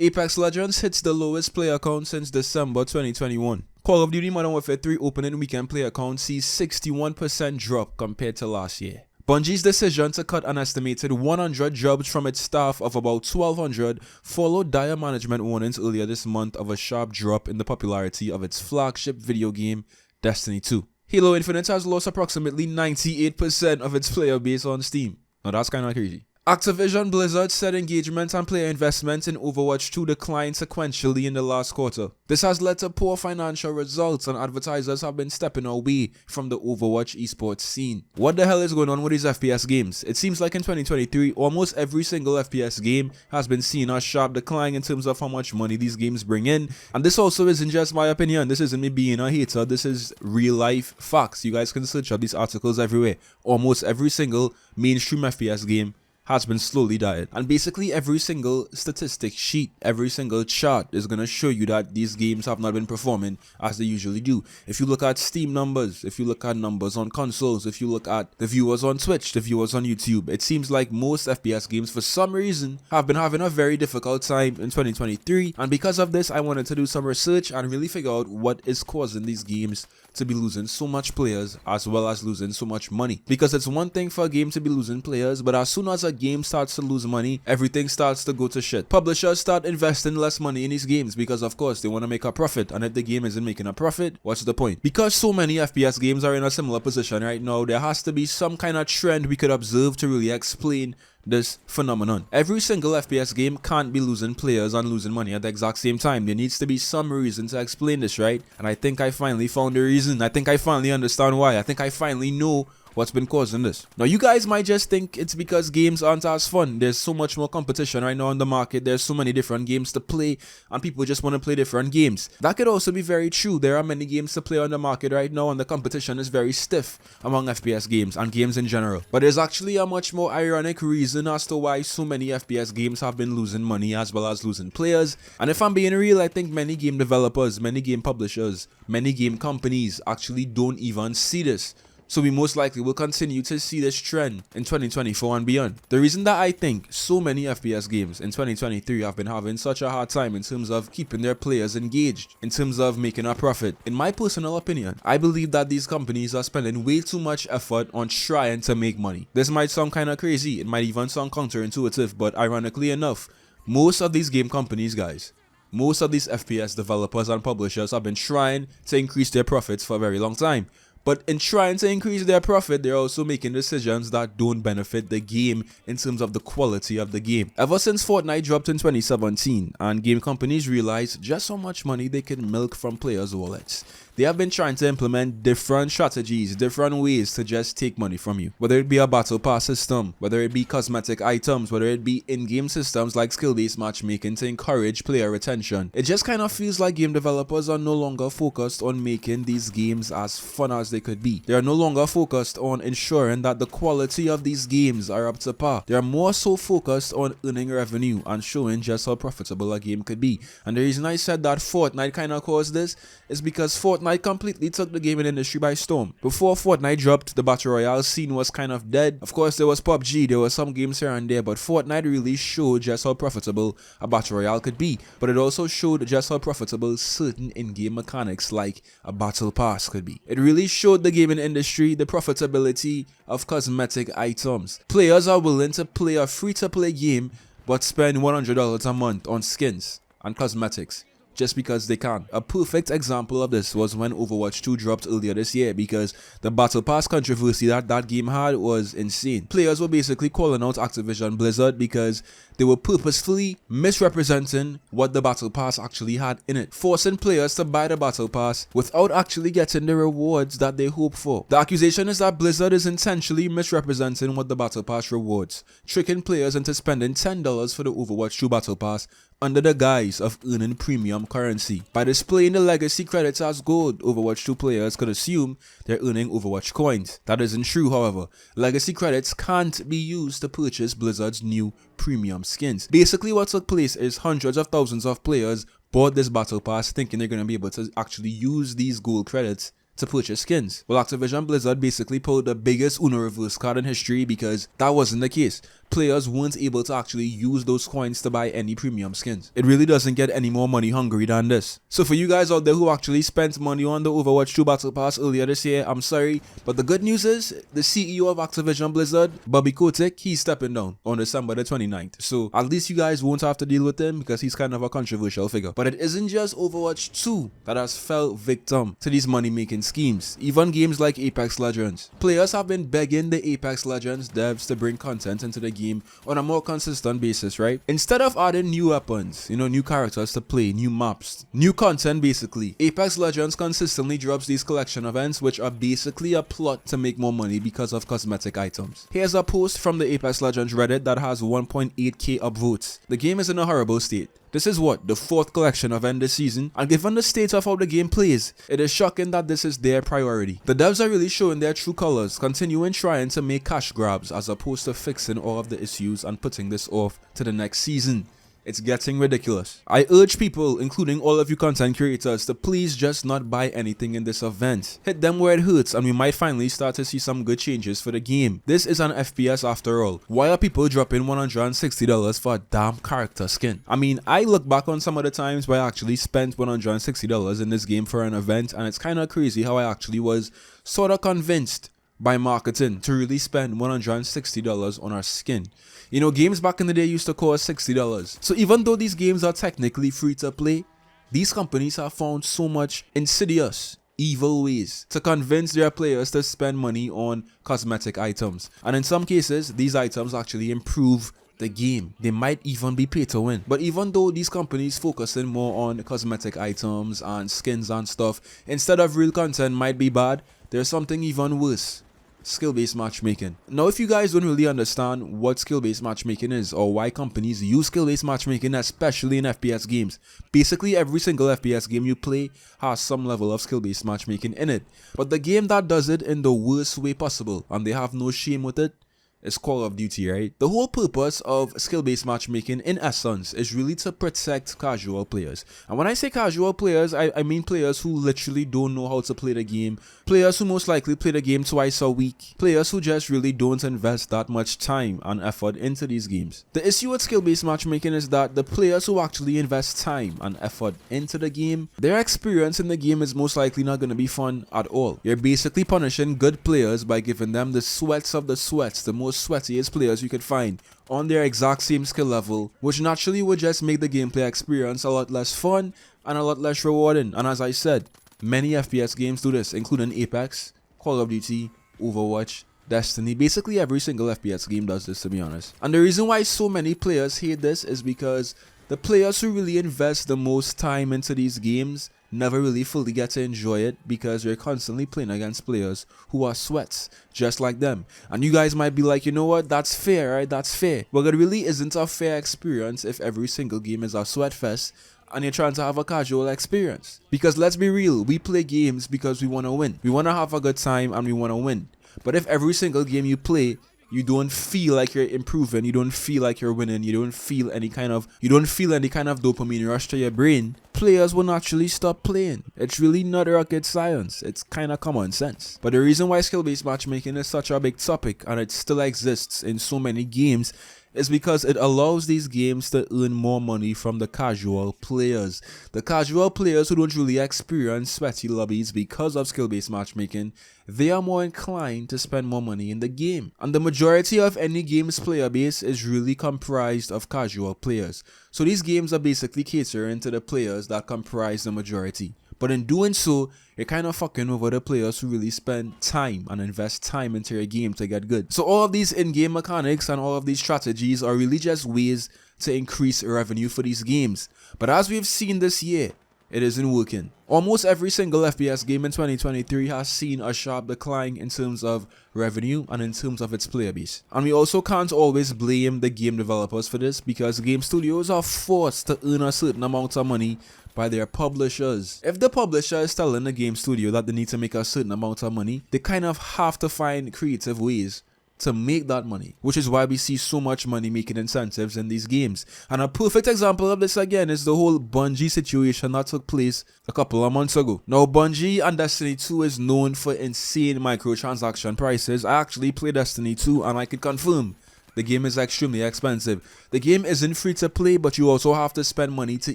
Apex Legends hits the lowest player count since December 2021. Call of Duty Modern Warfare 3 opening weekend player count sees 61% drop compared to last year. Bungie's decision to cut an estimated 100 jobs from its staff of about 1,200 followed dire management warnings earlier this month of a sharp drop in the popularity of its flagship video game, Destiny 2. Halo Infinite has lost approximately 98% of its player base on Steam. Now that's kinda crazy. Activision Blizzard said engagement and player investment in Overwatch 2 declined sequentially in the last quarter. This has led to poor financial results, and advertisers have been stepping away from the Overwatch esports scene. What the hell is going on with these FPS games? It seems like in 2023, almost every single FPS game has been seeing a sharp decline in terms of how much money these games bring in. And this also isn't just my opinion. This isn't me being a hater. This is real life facts. You guys can search up these articles everywhere. Almost every single mainstream FPS game has been slowly dying. And basically every single statistic sheet, every single chart is going to show you that these games have not been performing as they usually do. If you look at Steam numbers, if you look at numbers on consoles, if you look at the viewers on Twitch, the viewers on YouTube, it seems like most FPS games for some reason have been having a very difficult time in 2023. And because of this, I wanted to do some research and really figure out what is causing these games to be losing so much players as well as losing so much money. Because it's one thing for a game to be losing players, but as soon as a game starts to lose money, everything starts to go to shit. Publishers start investing less money in these games because of course they want to make a profit, and if the game isn't making a profit, what's the point? Because so many FPS games are in a similar position right now, there has to be some kind of trend we could observe to really explain this phenomenon. Every single FPS game can't be losing players and losing money at the exact same time. There needs to be some reason to explain this, right? And I think I finally found the reason. I think I finally understand why. I think I finally know what's been causing this. Now you guys might just think it's because games aren't as fun. There's so much more competition right now in the market. There's so many different games to play and people just want to play different games. That could also be very true. There are many games to play on the market right now and the competition is very stiff among FPS games and games in general. But there's actually a much more ironic reason as to why so many FPS games have been losing money as well as losing players. And if I'm being real, I think many game developers, many game publishers, many game companies actually don't even see this. So we most likely will continue to see this trend in 2024 and beyond. The reason that I think so many FPS games in 2023 have been having such a hard time in terms of keeping their players engaged, in terms of making a profit, in my personal opinion, I believe that these companies are spending way too much effort on trying to make money. This might sound kind of crazy, it might even sound counterintuitive, but ironically enough, most of these game companies, guys, most of these FPS developers and publishers have been trying to increase their profits for a very long time. But in trying to increase their profit, they're also making decisions that don't benefit the game in terms of the quality of the game. Ever since Fortnite dropped in 2017 and game companies realized just how much money they can milk from players' wallets, they have been trying to implement different strategies, different ways to just take money from you. Whether it be a battle pass system, whether it be cosmetic items, whether it be in-game systems like skill-based matchmaking to encourage player retention. It just kind of feels like game developers are no longer focused on making these games as fun as they could be. They are no longer focused on ensuring that the quality of these games are up to par. They are more so focused on earning revenue and showing just how profitable a game could be. And the reason I said that Fortnite kind of caused this is because Fortnite completely took the gaming industry by storm. Before Fortnite dropped, the Battle Royale scene was kind of dead. Of course, there was PUBG, there were some games here and there, but Fortnite really showed just how profitable a Battle Royale could be. But it also showed just how profitable certain in-game mechanics like a Battle Pass could be. It really showed the gaming industry the profitability of cosmetic items. Players are willing to play a free-to-play game but spend $100 a month on skins and cosmetics just because they can. A perfect example of this was when Overwatch 2 dropped earlier this year, because the Battle Pass controversy that game had was insane. Players were basically calling out Activision Blizzard because they were purposefully misrepresenting what the Battle Pass actually had in it, forcing players to buy the Battle Pass without actually getting the rewards that they hope for. The accusation is that Blizzard is intentionally misrepresenting what the Battle Pass rewards, tricking players into spending $10 for the Overwatch 2 Battle Pass under the guise of earning premium currency. By displaying the legacy credits as gold, Overwatch 2 players could assume they're earning Overwatch coins. That isn't true, however. Legacy credits can't be used to purchase Blizzard's new premium skins. Basically what took place is hundreds of thousands of players bought this Battle Pass thinking they're going to be able to actually use these gold credits to purchase skins. Well, Activision Blizzard basically pulled the biggest Uno reverse card in history because that wasn't the case. Players weren't able to actually use those coins to buy any premium skins. It really doesn't get any more money hungry than this. So for you guys out there who actually spent money on the Overwatch 2 Battle Pass earlier this year, I'm sorry, but the good news is the CEO of Activision Blizzard, Bobby Kotick, he's stepping down on December the 29th. So at least you guys won't have to deal with him because he's kind of a controversial figure. But it isn't just Overwatch 2 that has fell victim to these money-making schemes. Even games like Apex Legends. Players have been begging the Apex Legends devs to bring content into the game on a more consistent basis, right? Instead of adding new weapons, new characters to play, new maps, new content basically, Apex Legends consistently drops these collection events which are basically a plot to make more money because of cosmetic items. Here's a post from the Apex Legends Reddit that has 1.8k upvotes. The game is in a horrible state. This is what, the 4th collection event this season, and given the state of how the game plays, it is shocking that this is their priority. The devs are really showing their true colors, continuing trying to make cash grabs as opposed to fixing all of the issues and putting this off to the next season. It's getting ridiculous. I urge people, including all of you content creators, to please just not buy anything in this event. Hit them where it hurts and we might finally start to see some good changes for the game. This is an FPS after all. Why are people dropping $160 for a damn character skin? I mean, I look back on some of the times where I actually spent $160 in this game for an event, and it's kind of crazy how I actually was sort of convinced by marketing to really spend $160 on our skin. Games back in the day used to cost $60. So even though these games are technically free to play, these companies have found so much insidious, evil ways to convince their players to spend money on cosmetic items. And in some cases, these items actually improve the game. They might even be pay to win. But even though these companies focusing more on cosmetic items and skins and stuff, instead of real content might be bad, there's something even worse. Skill-based matchmaking. Now, if you guys don't really understand what skill-based matchmaking is or why companies use skill-based matchmaking, especially in FPS games, basically every single FPS game you play has some level of skill-based matchmaking in it. But the game that does it in the worst way possible, and they have no shame with it, is Call of Duty, right? The whole purpose of skill-based matchmaking, in essence, is really to protect casual players. And when I say casual players, I mean players who literally don't know how to play the game, players who most likely play the game twice a week, players who just really don't invest that much time and effort into these games. The issue with skill-based matchmaking is that the players who actually invest time and effort into the game, their experience in the game is most likely not going to be fun at all. You're basically punishing good players by giving them the sweats of the sweats, the most sweatiest players you could find on their exact same skill level, which naturally would just make the gameplay experience a lot less fun and a lot less rewarding. And as I said, many FPS games do this, including Apex, Call of Duty, Overwatch, Destiny. Basically every single FPS game does this, to be honest. And the reason why so many players hate this is because the players who really invest the most time into these games never really fully get to enjoy it because you're constantly playing against players who are sweats just like them. And you guys might be like, you know what, that's fair, right? That's fair. But it really isn't a fair experience if every single game is a sweat fest and you're trying to have a casual experience. Because let's be real, we play games because we want to win. We want to have a good time and we want to win. But if every single game you play, you don't feel like you're improving, you don't feel like you're winning, you don't feel any kind of dopamine rush to your brain, players will naturally stop playing. It's really not rocket science, it's kind of common sense. But the reason why skill-based matchmaking is such a big topic and it still exists in so many games is because it allows these games to earn more money from the casual players. The casual players who don't really experience sweaty lobbies because of skill-based matchmaking, they are more inclined to spend more money in the game. And the majority of any game's player base is really comprised of casual players. So these games are basically catering to the players that comprise the majority. But in doing so, you're kind of fucking over the players who really spend time and invest time into your game to get good. So all of these in-game mechanics and all of these strategies are really just ways to increase revenue for these games. But as we've seen this year, it isn't working. Almost every single FPS game in 2023 has seen a sharp decline in terms of revenue and in terms of its player base. And we also can't always blame the game developers for this because game studios are forced to earn a certain amount of money by their publishers. If the publisher is telling the game studio that they need to make a certain amount of money, they kind of have to find creative ways to make that money, which is why we see so much money making incentives in these games. And a perfect example of this again is the whole Bungie situation that took place a couple of months ago. Now Bungie and Destiny 2 is known for insane microtransaction prices. I actually play Destiny 2 and I can confirm the game is extremely expensive. The game isn't free to play, but you also have to spend money to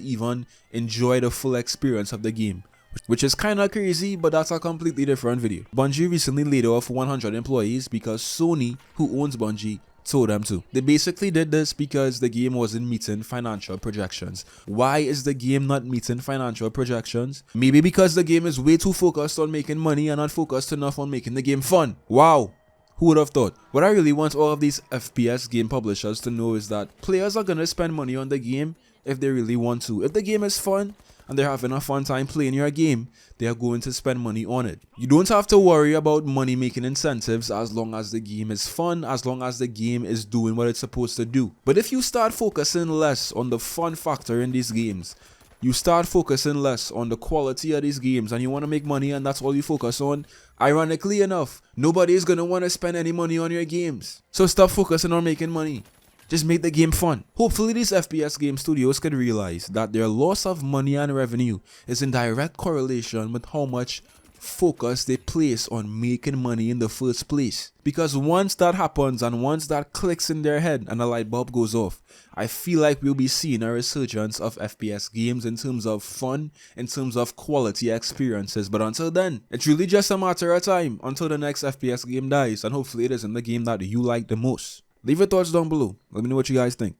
even enjoy the full experience of the game, which is kinda crazy, but that's a completely different video. Bungie recently laid off 100 employees because Sony, who owns Bungie, told them to. They basically did this because the game wasn't meeting financial projections. Why is the game not meeting financial projections? Maybe because the game is way too focused on making money and not focused enough on making the game fun. Wow! Who would have thought? What I really want all of these FPS game publishers to know is that players are gonna spend money on the game if they really want to. If the game is fun and they're having a fun time playing your game, they are going to spend money on it. You don't have to worry about money making incentives as long as the game is fun, as long as the game is doing what it's supposed to do. But if you start focusing less on the fun factor in these games, you start focusing less on the quality of these games, and you want to make money and that's all you focus on, ironically enough, nobody is going to want to spend any money on your games. So stop focusing on making money. Just make the game fun. Hopefully these FPS game studios can realize that their loss of money and revenue is in direct correlation with how much focus they place on making money in the first place. Because once that happens and once that clicks in their head and the light bulb goes off, I feel like we'll be seeing a resurgence of FPS games in terms of fun, in terms of quality experiences. But until then, it's really just a matter of time until the next FPS game dies, and hopefully it isn't the game that you like the most. Leave your thoughts down below. Let me know what you guys think.